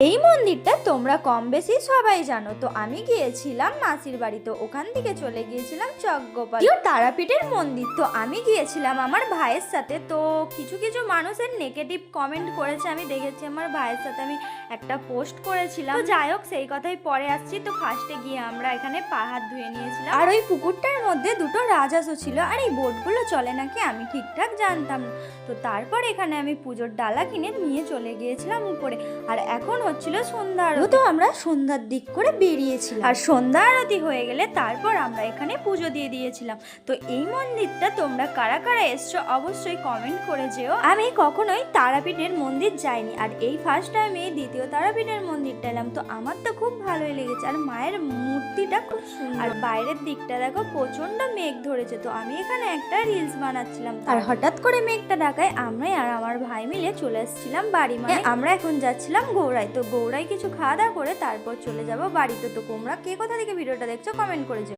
এই মন্দিরটা তোমরা কম বেশি সবাই জানো। তো আমি গিয়েছিলাম মাসির বাড়ি, তো ওখান থেকে চলে গিয়েছিলাম চকগোপাল তারাপীঠের মন্দির। তো আমি গিয়েছিলাম আমার ভাইয়ের সাথে। তো কিছু কিছু মানুষের নেগেটিভ কমেন্ট করেছে, আমি দেখেছি। আমার ভাইয়ের সাথে আমি একটা পোস্ট করেছিলাম। তো যাই হোক, সেই কথাই পরে আসছি। তো ফার্স্টে গিয়ে আমরা এখানে পা হাত ধুয়ে নিয়েছিলাম। আর ওই পুকুরটার মধ্যে দুটো রাজহাঁসও ছিল। আর এই বোটগুলো চলে নাকি আমি ঠিকঠাক জানতাম না। তো তারপর এখানে আমি পুজোর ডালা কিনে নিয়ে চলে গিয়েছিলাম উপরে। আর এখন হচ্ছিল সন্ধ্যা আরতি। তো আমরা সন্ধ্যার দিক করে বেরিয়েছিলাম। আর সন্ধ্যা আরতি হয়ে গেলে তারপর আমরা এখানে পুজো দিয়ে দিয়েছিলাম। তো এই মন্দিরটা তোমরা কারা কারা এসছো অবশ্যই কমেন্ট করে যেও। আমি কখনোই তারাপীঠের মন্দির যাইনি, আর এই ফার্স্ট টাইম এই দ্বিতীয় তারাপীঠের মন্দিরটা এলাম। তো আমার তো খুব ভালোই লেগেছে। আর মায়ের মূর্তিটা খুব সুন্দর। আর বাইরের দিকটা দেখো, প্রচন্ড মেঘ ধরেছে। তো আমি এখানে একটা রিলস বানাচ্ছিলাম, আর হঠাৎ করে মেঘটা ঢাকায় আমি আর আমার ভাই মিলে চলে এসেছিলাম বাড়ি। মানে আমরা এখন যাচ্ছিলাম গৌড়ায়। তো গৌড়ায় কিছু খাওয়া দাওয়া করে তারপর চলে যাব বাড়িতে। তো তোমরা কে কোথা থেকে ভিডিওটা দেখছো কমেন্ট করে যেও।